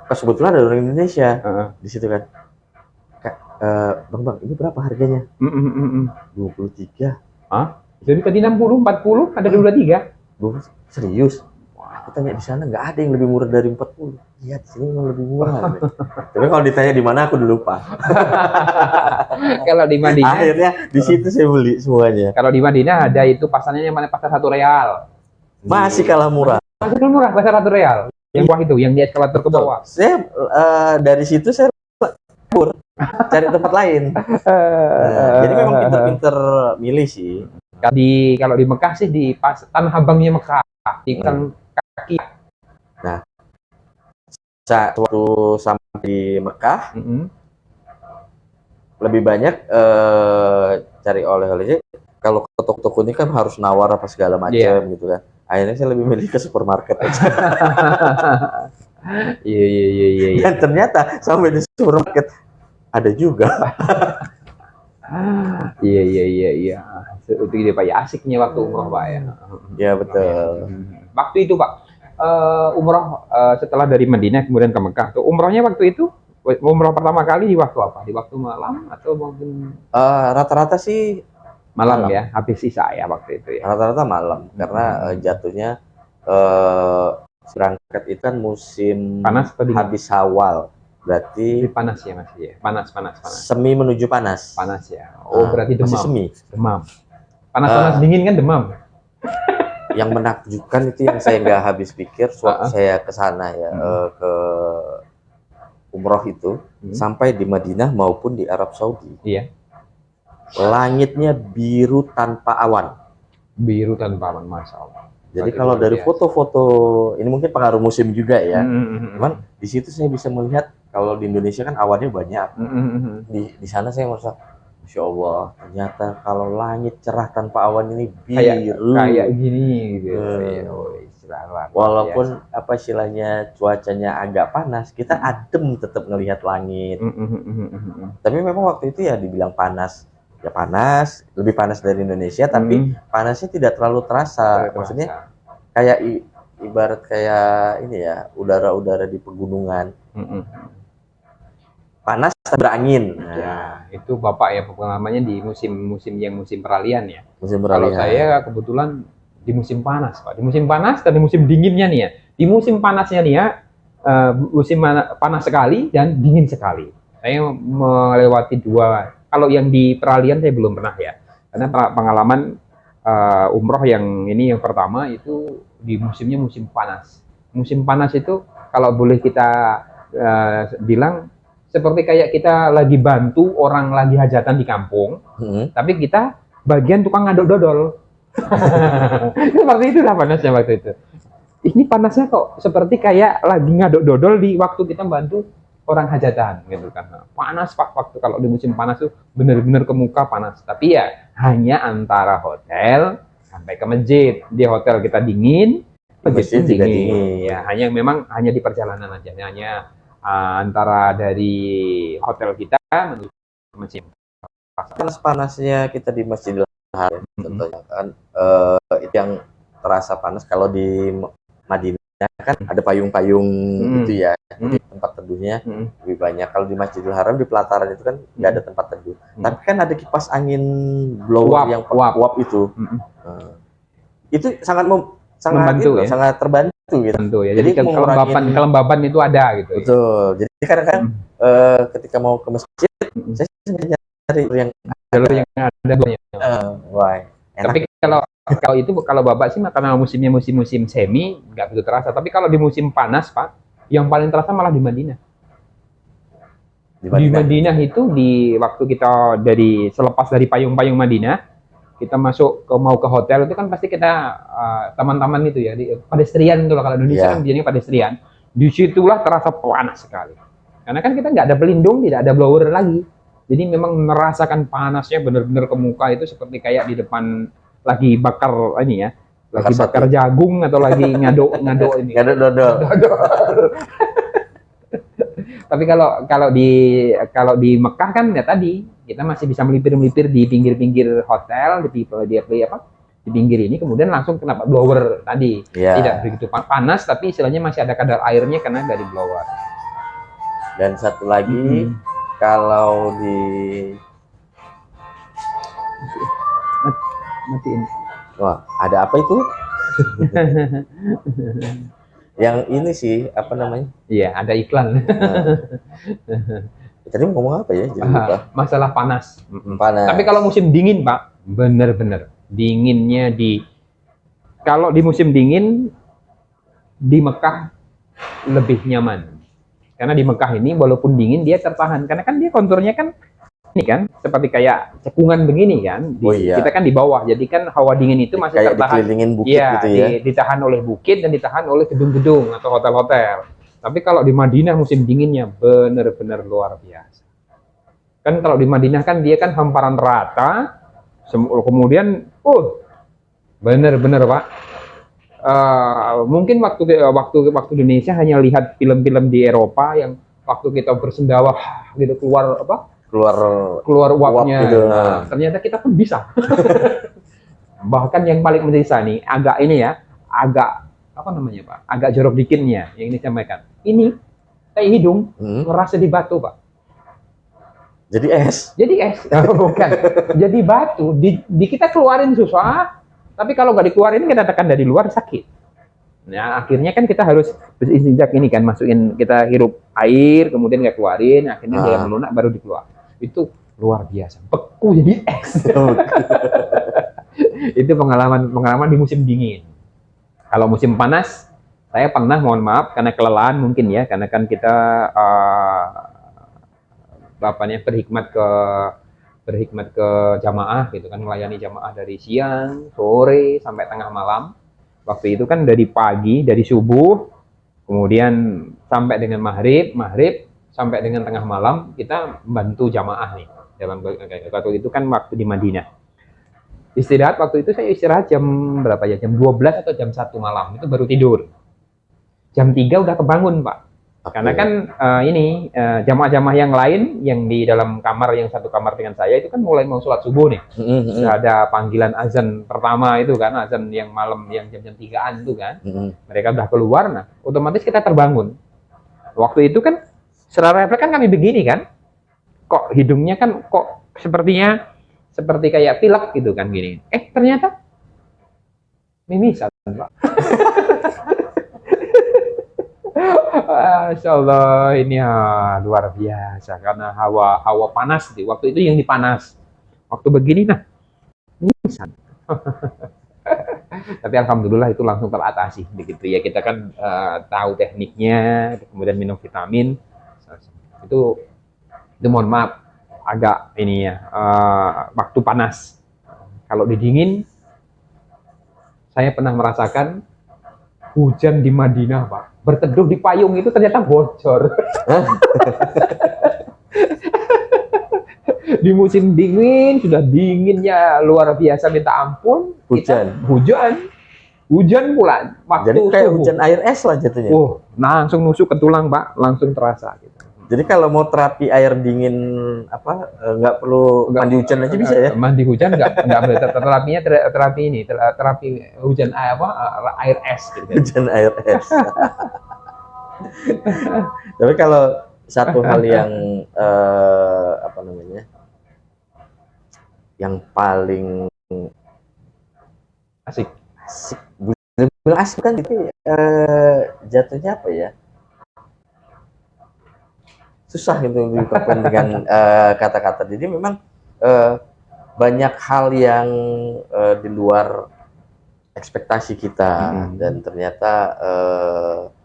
Pas kebetulan ada orang Indonesia di situ kan. Bang, ini berapa harganya? 23. Hah? Jadi tadi 60, 40, ada 23. Serius? Aku tanya di sana nggak ada yang lebih murah dari 40. Iya, di sini memang lebih murah. Tapi kalau ditanya di mana aku udah lupa. Kalau di Madinah, akhirnya di situ saya beli semuanya. Kalau di Madinah ada itu pasarnya yang mana, pasar 1 real. Masih kalah murah. Masih kalah murah, pasar 1 real. Yang bawah itu, yang di eskalator ke bawah. Saya dari situ saya kabur cari tempat lain. Jadi memang pinter-pinter milih sih. Kalau di Mekah sih di Tanah Abangnya Mekah, di kaki. Nah, waktu sampai di Mekah, lebih banyak cari oleh-olehnya. Kalau ke toko-toko ini kan harus nawar apa segala macam gitu kan. Akhirnya saya lebih milih ke supermarket aja. Iya. Dan ternyata sampai di supermarket ada juga. Iya. Itu dia Pak ya, asiknya waktu umroh Pak ya. Iya betul. Waktu itu Pak, umroh setelah dari Madinah kemudian ke Mekah. Tuh umrohnya waktu itu, umroh pertama kali di waktu apa? Di waktu malam atau mungkin? Rata-rata sih malam ya, habis Isya ya waktu itu ya. Rata-rata malam karena jatuhnya berangkat itu kan musim panas habis Syawal. Berarti panas ya Mas ya. Panas. Semi menuju panas. Panas ya. Oh, berarti demam. Masih semi. Demam. Panas dingin kan demam. Yang menakjubkan itu yang saya nggak habis pikir waktu saya ke sana ya, ke umroh itu, sampai di Madinah maupun di Arab Saudi. Iya. Langitnya biru tanpa awan. Biru tanpa awan, Masya Allah. Jadi kalau dari foto-foto, ini mungkin pengaruh musim juga ya. Cuman di situ saya bisa melihat kalau di Indonesia kan awannya banyak. Di sana saya merasa, Masya Allah, ternyata kalau langit cerah tanpa awan ini biru. Kayak gini gitu. Walaupun apa istilahnya cuacanya agak panas, kita adem tetap ngelihat langit. Tapi memang waktu itu ya dibilang panas ya panas, lebih panas dari Indonesia, tapi panasnya tidak terlalu terasa. Maksudnya kayak ibarat kayak ini ya, udara-udara di pegunungan. Panas berangin. Nah. Ya, itu Bapak ya pengalamannya di musim peralihan ya. Musim peralihan. Kalau saya kebetulan di musim panas, Pak. Di musim panas dan di musim dinginnya nih ya. Di musim panasnya nih ya, musim panas sekali dan dingin sekali. Saya melewati dua. Kalau yang di peralihan saya belum pernah ya. Karena pengalaman umroh yang ini yang pertama itu di musimnya musim panas. Musim panas itu kalau boleh kita bilang seperti kayak kita lagi bantu orang lagi hajatan di kampung, tapi kita bagian tukang ngaduk dodol. Seperti itu lah panasnya waktu itu. Ini panasnya kok seperti kayak lagi ngaduk dodol di waktu kita bantu orang hajatan gitu kan. Panas Pak, waktu kalau di musim panas tuh benar-benar ke muka panas. Tapi ya hanya antara hotel sampai ke masjid. Di hotel kita dingin, masjid juga dingin. Ya hanya memang hanya di perjalanan aja. Hanya antara dari hotel kita menuju ke masjid. Panas-panasnya kita di Masjidil Haram, contohnya kan itu yang terasa panas. Kalau di Madinah kan ada payung-payung gitu ya, tempat teduhnya lebih banyak. Kalau di Masjidil Haram di pelataran itu kan nggak ada tempat teduh, tapi kan ada kipas angin blower yang uap itu. Itu sangat membantu, ya? Sangat terbantu gitu. Tentu, ya. Jadi kelembaban itu ada gitu. Betul. Ya? Jadi kadang-kadang ketika mau ke masjid, saya nyari yang ada banyak. Tapi kalau Bapak sih karena musimnya musim semi nggak begitu terasa. Tapi kalau di musim panas Pak, yang paling terasa malah di Madinah. Di Madinah itu di waktu kita selepas dari payung-payung Madinah, kita masuk mau ke hotel itu kan pasti kita teman-teman itu ya di pedestrian itu kalau Indonesia kan biasanya pedestrian. Disitulah terasa panas sekali. Karena kan kita nggak ada pelindung, tidak ada blower lagi. Jadi memang merasakan panasnya benar-benar ke muka itu seperti kayak di depan lagi bakar ini ya, lagi bakar jagung atau lagi ngaduk ini. Ngaduk dodol. Tapi kalau di Mekah kan ya tadi kita masih bisa melipir di pinggir-pinggir hotel di pinggir ini, kemudian langsung kena blower tadi. Tidak begitu panas tapi istilahnya masih ada kadar airnya karena dari blower. Dan satu lagi kalau di matiin. Wah, ada apa itu? Yang ini sih apa namanya? Iya, ada iklan. Tadi ngomong apa ya? Jadi lupa. Masalah panas. Panas. Tapi kalau musim dingin, Pak, bener-bener dinginnya kalau di musim dingin di Mekah lebih nyaman. Karena di Mekah ini walaupun dingin dia tertahan. Karena kan dia konturnya kan ini kan seperti kayak cekungan begini kan. Kita kan di bawah. Jadi kan hawa dingin itu masih kayak tertahan. Dikelilingin bukit gitu ya. Ditahan oleh bukit dan ditahan oleh gedung-gedung atau hotel-hotel. Tapi kalau di Madinah musim dinginnya benar-benar luar biasa. Kan kalau di Madinah kan dia kan hamparan rata, kemudian benar-benar Pak. Mungkin waktu Indonesia hanya lihat film-film di Eropa yang waktu kita bersendawah gitu keluar uapnya. Gitu. Nah, ternyata kita pun bisa. Bahkan yang paling mendesak nih agak apa namanya Pak? Agak jorok dikitnya yang ini sampaikan. Ini kayak hidung ngerasa di batu Pak. Jadi es. Bukan. Jadi batu. Di kita keluarin susah, tapi kalau nggak dikeluarin kita tekan dari luar sakit. Nah akhirnya kan kita harus beristinjak ini kan, masukin kita hirup air, kemudian nggak keluarin, akhirnya dia melunak baru dikeluar. Itu luar biasa. Beku jadi es. Itu pengalaman di musim dingin. Kalau musim panas, saya pernah, mohon maaf karena kelelahan mungkin ya, karena kan kita berhikmat ke jamaah gitu kan, melayani jamaah dari siang, sore sampai tengah malam. Waktu itu kan dari pagi, dari subuh, kemudian sampai dengan maghrib sampai dengan tengah malam kita bantu jamaah nih. Waktu itu kan waktu di Madinah. Istirahat waktu itu saya istirahat jam berapa ya? Jam 12 atau jam 1 malam itu baru tidur. Jam 3 udah kebangun, Pak. Karena kan jamaah-jamaah yang lain yang di dalam kamar, yang satu kamar dengan saya itu kan mulai mau sholat subuh nih. Sudah ada panggilan azan pertama itu kan, azan yang malam yang jam-jam 3-an itu kan. Mereka udah keluar, nah otomatis kita terbangun. Waktu itu kan secara refleks kan kami begini kan, kok hidungnya kan kok sepertinya seperti kayak pilek gitu kan gini. Ternyata mimisan, Pak. Masya Allah, ini luar biasa karena hawa panas di waktu itu yang dipanas. Waktu begini nah, mimisan. Tapi alhamdulillah itu langsung teratasi begitu ya. Kita kan tahu tekniknya, kemudian minum vitamin. Itu mohon maaf agak ini ya, waktu panas. Kalau di dingin saya pernah merasakan hujan di Madinah, Pak. Berteduh di payung itu ternyata bocor. Di musim dingin, sudah dinginnya luar biasa minta ampun. Hujan pula. Waktu jadi kayak subuh. Hujan air es lah jatuhnya. Langsung nusuk ke tulang, Pak. Langsung terasa. Gitu. Jadi kalau mau terapi air dingin nggak perlu mandi hujan aja bisa ya? Mandi hujan nggak boleh. Terapinya terapi hujan air es. Gitu. Hujan air es. Tapi kalau satu hal yang yang paling asik kan itu jatuhnya apa ya? Susah gitu diungkapkan dengan kata-kata. Jadi memang banyak hal yang di luar ekspektasi kita dan ternyata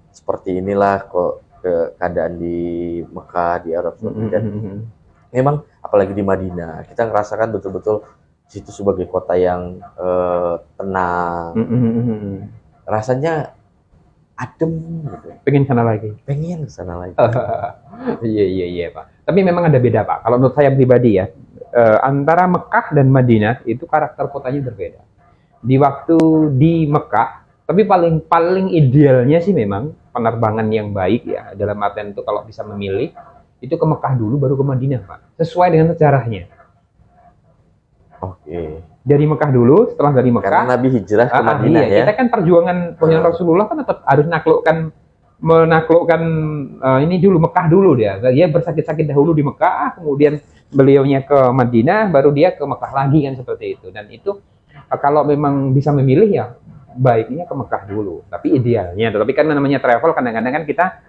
seperti inilah kok keadaan di Mekah, di Arab Saudi dan memang apalagi di Madinah kita ngerasakan betul-betul situ sebagai kota yang tenang, rasanya adem gitu. Pengen sana lagi. Iya Pak. Tapi memang ada beda Pak. Kalau menurut saya pribadi ya, antara Mekah dan Madinah itu karakter kotanya berbeda. Di waktu di Mekah, tapi paling idealnya sih memang penerbangan yang baik ya, dalam artian itu kalau bisa memilih itu ke Mekah dulu baru ke Madinah Pak. Sesuai dengan sejarahnya. Oke. Dari Mekah dulu, setelah dari Mekah. Karena Nabi hijrah ke Madinah ya. Kita kan perjuangan Rasulullah kan tetap harus menaklukkan ini dulu Mekah dulu dia. Dia bersakit-sakit dahulu di Mekah, kemudian beliaunya ke Madinah, baru dia ke Mekah lagi kan seperti itu. Dan itu kalau memang bisa memilih ya baiknya ke Mekah dulu. Tapi idealnya, tapi kan namanya travel kadang-kadang kan kita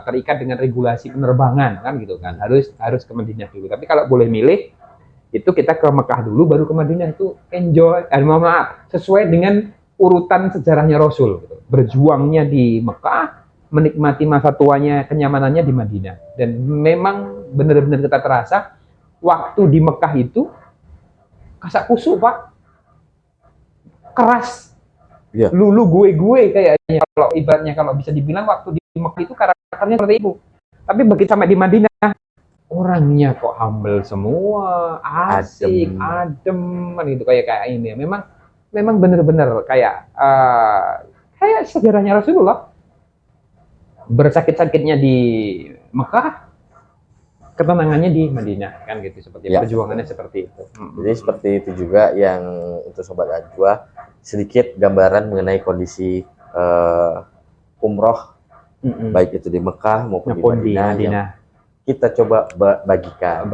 terikat dengan regulasi penerbangan kan gitu kan. Harus ke Madinah dulu. Tapi kalau boleh milih itu kita ke Mekah dulu baru ke Madinah, itu enjoy, sesuai dengan urutan sejarahnya Rasul gitu. Berjuangnya di Mekah, menikmati masa tuanya, kenyamanannya di Madinah. Dan memang benar-benar kita terasa waktu di Mekah itu kasak kusuk Pak, keras, lulu gue kayaknya, kalau ibaratnya kalau bisa dibilang waktu di Mekah itu karakternya seperti itu. Tapi begitu sampai di Madinah, orangnya kok humble semua, asik, adem gitu, kayak ini. Memang benar-benar kayak sejarahnya Rasulullah. Bersakit-sakitnya di Mekah, ketenangannya di Madinah kan gitu, seperti perjuangannya seperti itu. Jadi seperti itu juga yang untuk Sobat Ajwa, sedikit gambaran mengenai kondisi umroh baik itu di Mekah maupun di Madinah. Kita coba bagikan.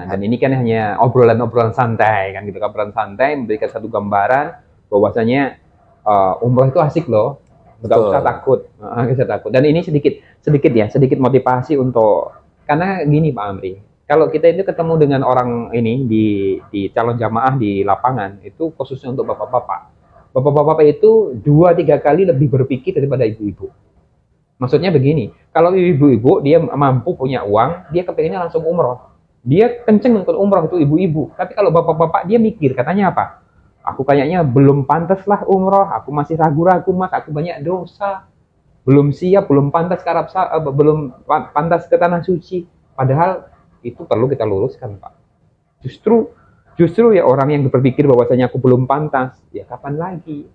Dan ini kan hanya obrolan-obrolan santai kan gitu, obrolan santai memberikan satu gambaran bahwasanya umroh itu asik loh, nggak usah takut. Dan ini sedikit motivasi untuk, karena gini Pak Amri, kalau kita itu ketemu dengan orang ini di calon jamaah di lapangan itu, khususnya untuk bapak-bapak itu 2-3 kali lebih berpikir daripada ibu-ibu. Maksudnya begini, kalau ibu-ibu dia mampu punya uang, dia kepengennya langsung umroh. Dia kenceng untuk umroh itu ibu-ibu. Tapi kalau bapak-bapak dia mikir, katanya apa? Aku kayaknya belum pantas lah umroh, aku masih ragu-ragu Mas, aku banyak dosa. Belum siap, belum pantas ke belum pantas ke tanah suci. Padahal itu perlu kita luruskan Pak. Justru ya orang yang berpikir bahwasanya aku belum pantas, ya kapan lagi?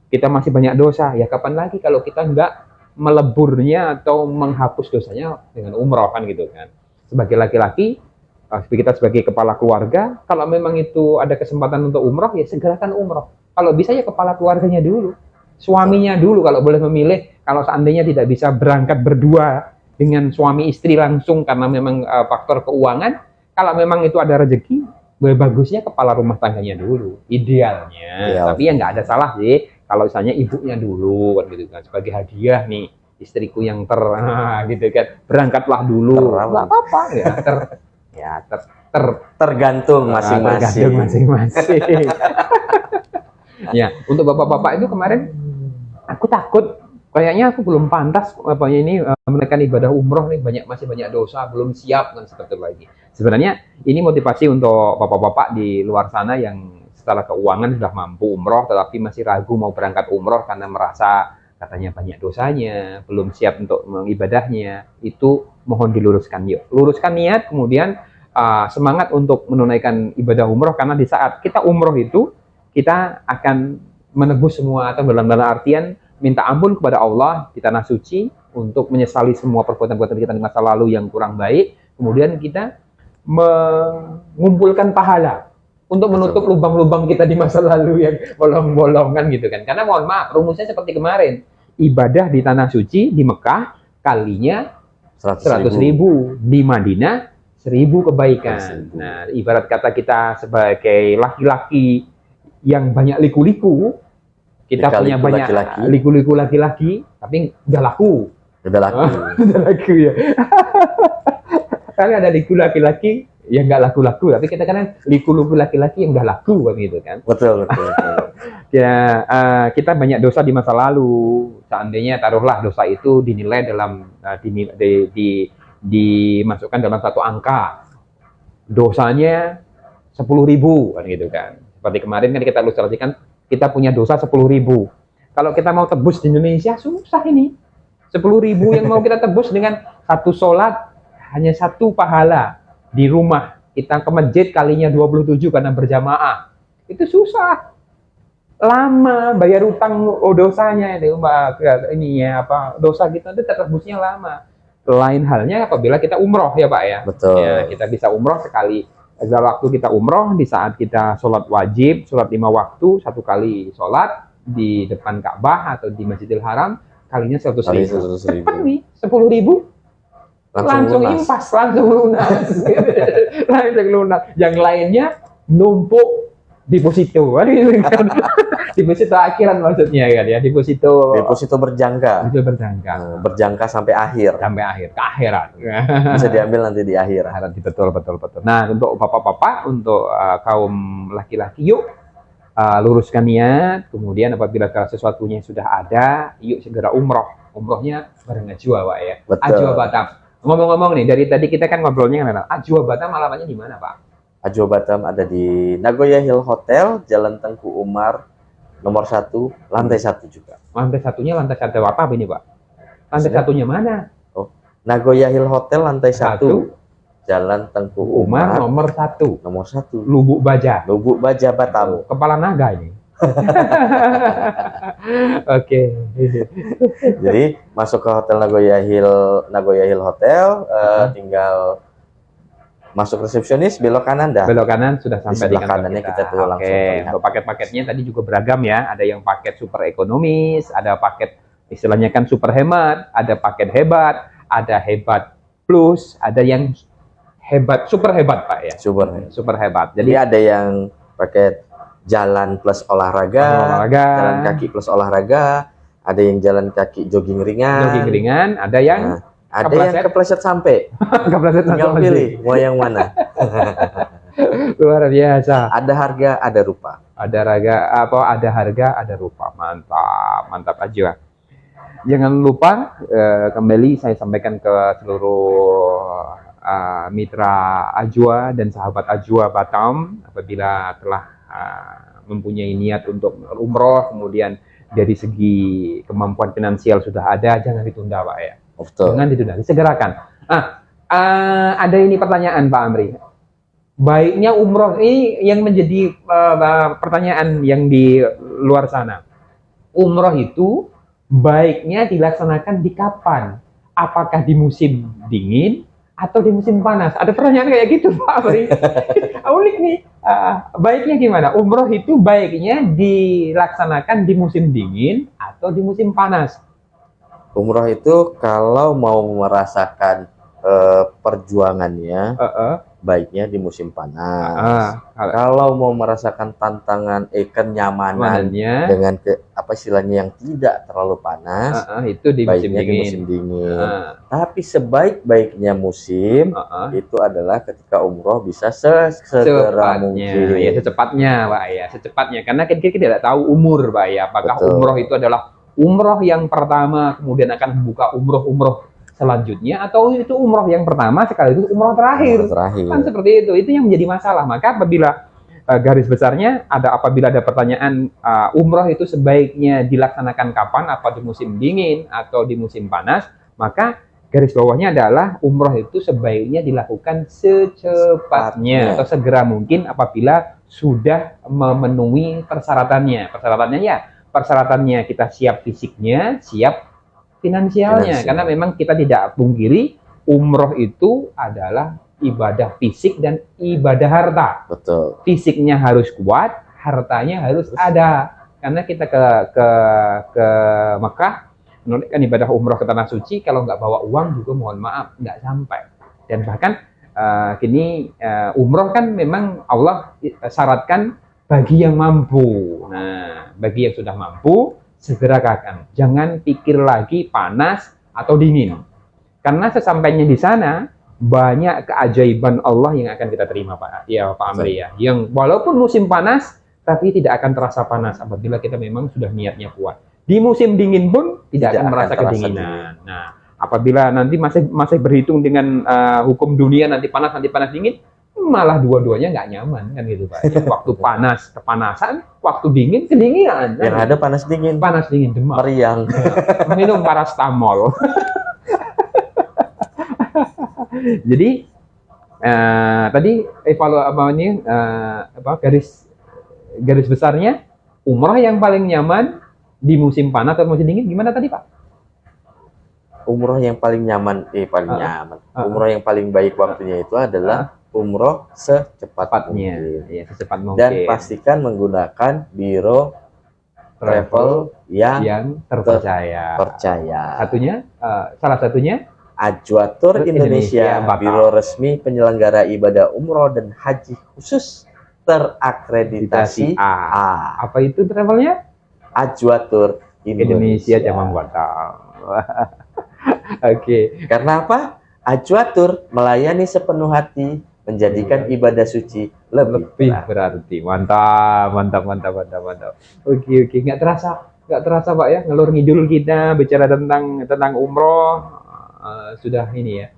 kita masih banyak dosa. Ya kapan lagi kalau kita nggak meleburnya atau menghapus dosanya dengan umroh kan gitu kan. Sebagai laki-laki, kita sebagai kepala keluarga, kalau memang itu ada kesempatan untuk umroh, ya segerakan umroh. Kalau bisa ya kepala keluarganya dulu, suaminya dulu kalau boleh memilih. Kalau seandainya tidak bisa berangkat berdua dengan suami istri langsung karena memang faktor keuangan, kalau memang itu ada rezeki, bagusnya kepala rumah tangganya dulu, idealnya. Iya. Tapi ya nggak ada salah sih kalau misalnya ibunya dulu kan gitu kan, sebagai hadiah nih istriku yang gitu kan, berangkatlah dulu, nggak apa-apa ya, tergantung masing-masing. Ya, untuk bapak-bapak itu kemarin aku takut, kayaknya aku belum pantas ini menaikkan ibadah umroh nih, masih banyak dosa, belum siap kan seperti itu lagi. Sebenarnya ini motivasi untuk bapak-bapak di luar sana yang secara keuangan sudah mampu umroh tetapi masih ragu mau berangkat umroh karena merasa katanya banyak dosanya, belum siap untuk mengibadahnya. Itu mohon diluruskan, yuk luruskan niat, kemudian semangat untuk menunaikan ibadah umroh, karena di saat kita umroh itu kita akan menebus semua, atau dalam artian minta ampun kepada Allah di tanah suci untuk menyesali semua perbuatan-perbuatan kita di masa lalu yang kurang baik. Kemudian kita mengumpulkan pahala untuk menutup lubang-lubang kita di masa lalu yang bolong-bolong kan gitu kan. Karena mohon maaf, rumusnya seperti kemarin, ibadah di tanah suci di Mekah kalinya 100.000, di Madinah 1.000 kebaikan. Nah, ibarat kata kita sebagai laki-laki yang banyak liku-liku, kita punya banyak liku-liku laki-laki, tapi udah laku. Udah laku ya. Kan ada liku laki-laki yang nggak laku-laku, tapi kita kan liku-liku laki-laki yang udah laku kan gitu kan. Betul. Ya, kita banyak dosa di masa lalu. Seandainya taruhlah dosa itu dinilai dalam dimasukkan dalam satu angka, dosanya 10.000 kan gitu kan. Seperti kemarin kan kita ilustrasikan, kita punya dosa 10.000. Kalau kita mau tebus di Indonesia susah ini. 10.000 yang mau kita tebus dengan satu sholat, hanya satu pahala di rumah. Kita ke masjid kalinya 27 karena berjamaah. Itu susah. Lama bayar utang dosanya itu, ini ya dosa kita itu tebusnya lama. Lain halnya apabila kita umroh ya Pak ya. Betul. Ya, kita bisa umroh sekali. Waktu kita umroh, di saat kita sholat wajib, sholat 5 waktu, satu kali sholat di depan Ka'bah atau di Masjidil Haram, kalinya 100.000. Sekali 10.000 langsung impas, langsung lunas. Langsung lunas. Yang lainnya numpuk deposito. Deposito akhiran maksudnya kan ya, deposito berjangka. Itu berjangka. Berjangka sampai akhir. Sampai akhir, ke akhirat. Bisa diambil nanti di akhir. Betul. Nah, untuk bapak-bapak, untuk kaum laki-laki, yuk luruskan niat. Kemudian apabila sesuatunya sudah ada, yuk segera umroh. Umrohnya bareng Ajwa Pak ya. Betul. Ajwa Batam. Ngomong-ngomong nih, dari tadi kita kan ngobrolnya kan, Ajwa Batam alamatnya di mana Pak? Ajwa Batam ada di Nagoya Hill Hotel, Jalan Tengku Umar, nomor 1, lantai 1 juga. Lantai satunya lantai 1 apa ini Pak? Lantai satunya mana? Oh, Nagoya Hill Hotel lantai 1, Jalan Tengku Umar, nomor 1. Nomor 1. Lubuk Baja. Lubuk Baja Batam. Kepala naga ini. Oke. Jadi masuk ke hotel Nagoya Hill Hotel, tinggal masuk resepsionis, belok kanan dah. Belok kanan sudah sampai di kanannya kita tuh langsung. Untuk paket-paketnya tadi juga beragam ya. Ada yang paket super ekonomis, ada paket istilahnya kan super hemat, ada paket hebat, ada hebat plus, ada yang hebat, super hebat Pak ya. Super hebat. Jadi ada yang paket jalan plus olahraga, jalan kaki plus olahraga, ada yang jalan kaki jogging ringan, ada yang kepleset sampai. Tinggal pilih mau yang mana. Luar biasa. Ada harga, ada rupa. Ada harga, ada rupa. Mantap aja. Jangan lupa kembali saya sampaikan ke seluruh mitra Ajwa dan sahabat Ajwa Batam, apabila telah mempunyai niat untuk umroh, kemudian dari segi kemampuan finansial sudah ada, jangan ditunda Pak ya. Betul. Jangan ditunda, disegerakan. Ada ini pertanyaan Pak Amri. Baiknya umroh ini yang menjadi pertanyaan yang di luar sana. umroh itu baiknya dilaksanakan di kapan? Apakah di musim dingin atau di musim panas? Ada pertanyaan kayak gitu, Pak Amri. Unik nih. Baiknya gimana? Umroh itu baiknya dilaksanakan di musim dingin atau di musim panas? Umroh itu kalau mau merasakan perjuangannya, baiknya di musim panas. Kalau mau merasakan tantangan kenyamanan dengan apa istilahnya yang tidak terlalu panas, itu di musim baiknya dingin. di musim dingin. Tapi sebaik-baiknya musim itu adalah ketika umroh bisa segera mungkin. Ya, secepatnya, Pak ya, secepatnya. Karena kita tidak tahu umur, Pak ya. Apakah umroh itu adalah umroh yang pertama, kemudian akan membuka umroh-umroh selanjutnya, atau itu umroh yang pertama sekaligus umroh terakhir. Kan seperti itu. Itu yang menjadi masalah. Maka apabila garis besarnya apabila ada pertanyaan umroh itu sebaiknya dilaksanakan kapan, apa di musim dingin atau di musim panas, maka garis bawahnya adalah umroh itu sebaiknya dilakukan secepatnya atau segera mungkin apabila sudah memenuhi persyaratannya. Persyaratannya kita siap fisiknya, siap finansialnya. Karena memang kita tidak pungkiri umroh itu adalah ibadah fisik dan ibadah harta. Betul. Fisiknya harus kuat, hartanya harus ada. Karena kita ke Mekah menunaikan ibadah umroh ke tanah suci, kalau nggak bawa uang juga mohon maaf nggak sampai. Dan bahkan kini umroh kan memang Allah syaratkan bagi yang mampu. Nah, bagi yang sudah mampu segerakan. Jangan pikir lagi panas atau dingin. Karena sesampainya di sana banyak keajaiban Allah yang akan kita terima, Pak. Ya, Pak Amri ya. Yang walaupun musim panas tapi tidak akan terasa panas apabila kita memang sudah niatnya kuat. Di musim dingin pun tidak akan merasa kedinginan. Nah, apabila nanti masih berhitung dengan hukum dunia nanti panas dingin, malah dua-duanya nggak nyaman kan gitu, Pak. Waktu panas kepanasan, waktu dingin kedinginan. Yang ada panas dingin demam, meriang. Minum paracetamol. Jadi tadi garis besarnya umrah yang paling nyaman di musim panas atau musim dingin gimana tadi, Pak? Umroh yang paling nyaman, umroh yang paling baik waktunya itu adalah umroh secepatnya, ya, secepat mungkin. Dan pastikan menggunakan biro travel yang terpercaya. Salah satunya Ajwatur Indonesia, biro resmi penyelenggara ibadah umroh dan haji khusus terakreditasi A. Apa itu travelnya? Ajwatur Indonesia cabang Batam. Oke. Karena apa? Ajwatur melayani sepenuh hati, menjadikan ibadah suci lebih berarti. Mantap. Oke. Nggak terasa Pak ya, ngelur ngidul kita bicara tentang umroh. Sudah ini ya.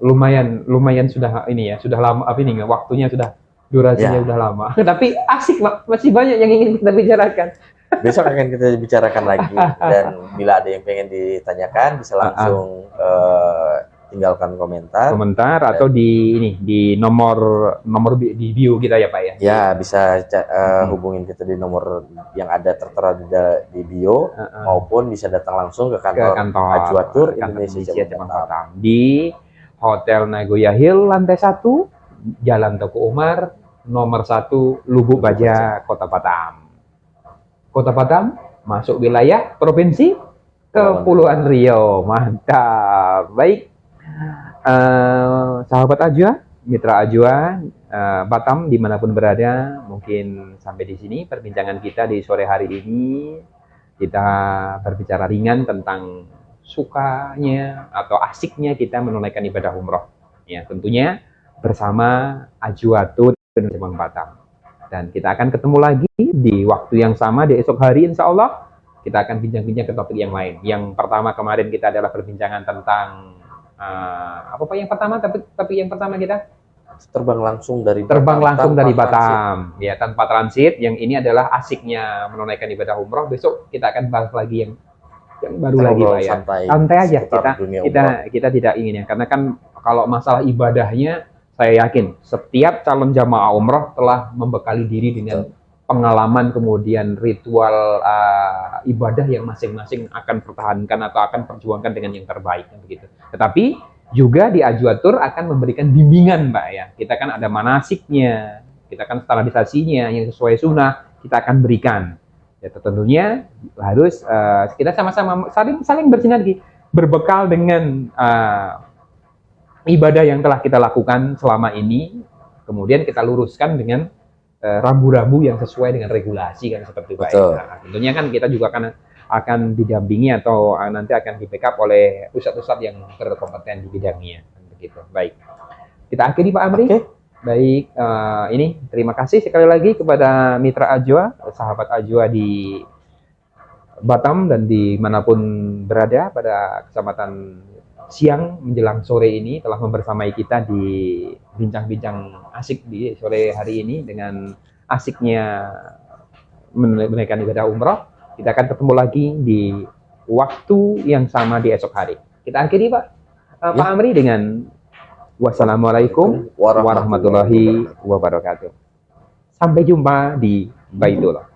Lumayan sudah ini ya, sudah lama waktunya sudah durasinya sudah lama. Tapi asik, Pak. Masih banyak yang ingin kita bicarakan. Besok akan kita bicarakan lagi, dan bila ada yang pengen ditanyakan bisa langsung tinggalkan komentar atau di nomor di bio kita ya, Pak ya. Ya, bisa hubungin kita di nomor yang ada tertera di bio, maupun bisa datang langsung ke kantor Ajwatur Indonesia cabang Batam di Hotel Nagoya Hill lantai 1, Jalan Teguh Umar nomor 1, Lubuk Baja, Kota Batam. Kota Batam masuk wilayah provinsi Kepulauan Riau. Mantap. Baik, sahabat Ajwa, mitra Ajwa, Batam dimanapun berada, mungkin sampai di sini perbincangan kita di sore hari ini. Kita berbicara ringan tentang sukanya atau asiknya kita menunaikan ibadah umroh. Ya, tentunya bersama Ajwatur Indonesia Batam. Dan kita akan ketemu lagi di waktu yang sama di esok hari, insya Allah. Kita akan bincang-bincang ke topik yang lain. Yang pertama kemarin kita adalah perbincangan tentang apa Pak yang pertama? Tapi yang pertama kita terbang langsung dari Batam. Ya, tanpa transit. Yang ini adalah asiknya menunaikan ibadah umroh. Besok kita akan bahas lagi yang baru lagi, Pak ya. Santai aja. Kita tidak ingin ya. Karena kan kalau masalah ibadahnya, saya yakin setiap calon jamaah umroh telah membekali diri dengan pengalaman kemudian ritual ibadah yang masing-masing akan pertahankan atau akan perjuangkan dengan yang terbaik begitu. Tetapi juga di Ajwatur akan memberikan bimbingan, Mbak ya. Kita kan ada manasiknya, kita kan standarisasinya yang sesuai sunnah kita akan berikan. Ya tentunya harus kita sama-sama saling bersinergi, berbekal dengan ibadah yang telah kita lakukan selama ini, kemudian kita luruskan dengan rambu-rambu yang sesuai dengan regulasi kan seperti itu. Nah, tentunya kan kita juga akan didampingi atau nanti akan di backup oleh ustadz-ustadz yang berkompeten di bidangnya. Begitu. Baik. Kita akhiri Pak Amri. Okay. Baik, ini terima kasih sekali lagi kepada Mitra Ajwa, sahabat Ajwa di Batam dan dimanapun berada pada kesempatan siang menjelang sore ini telah membersamai kita di bincang-bincang asik di sore hari ini dengan asiknya menunaikan ibadah umroh. Kita akan ketemu lagi di waktu yang sama di esok hari. Kita akhiri Pak Amri dengan wassalamualaikum warahmatullahi wabarakatuh. Sampai jumpa di Baitullah.